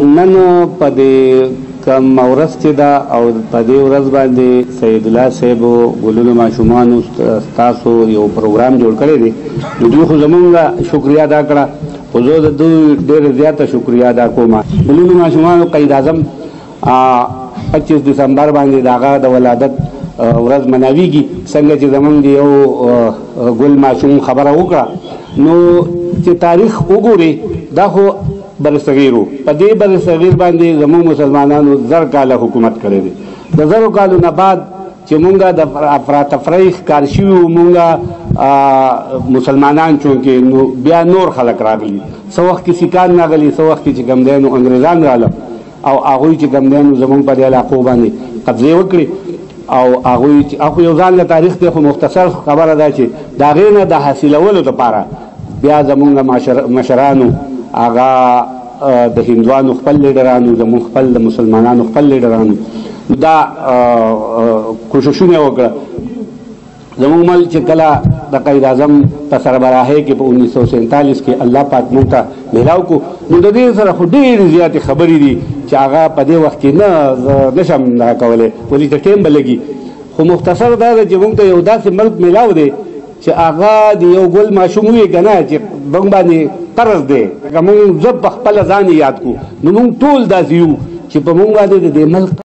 نن په دې کم ورځ چې دا او په دې ورځ باندې سید الله صاحب ګلونو ماشومانو تاسو یو پروګرام جوړ کړی دی نو دوی خو زمونږ شکریا ادا کړه خو زه د دوی ډېره زیاته شکریا ادا کوم ګلونو ماشومانو قید اعظم 25 دسمبر باندې د هغه د ولادت ورځ مناویږي څنګه چې زمونږ یو ګل ماشوم خبره وکړه نو چې تاریخ وګوري دا خو برصغیرو په دې برصغیر باندې زموږ مسلمانانو زر کاله حکومت کړی دی د زرو کالو نه بعد چې مونږه د افراتفری ښکار شوي مونږه مسلمانان چونکې نو بیا نور خلک راغلي څه وخت کې سیکان راغلي څه وخت کې چې کوم دی نو انګریزان راغله او هغوی چې کوم دی نو زموږ په دې علاقو باندې قبضې وکړي او هغوی چې یو ځان له تاریخ دی خو مختصر خبره ده چې د هغې نه د حاصلولو دپاره بیا زموږ مشرانو هغه د هندوانو خپل لیډرانو زموږ خپل د مسلمانانو خپل لیډرانو دا کوششونه وکړه زموږ ملک چې کله د قید اعظم په سربراهۍ کې په 1947 کې الله پاک موږ ته میلاو کړو نو د دې سره خو ډېرې زیاتې خبرې دي چې هغه په دې وخت کې نه نشم دغه کولی ولې ته ټایم به لګي خو مختصر دا ده چې موږ ته یو داسې ملک میلاو دی چې هغه د یو ګل ماشوم وي که نه چې موږ باندې قرض دی که موږ زه په خپله ځان یاد کړو نو موږ ټول داسې یو چې په موږ باندې د دې ملک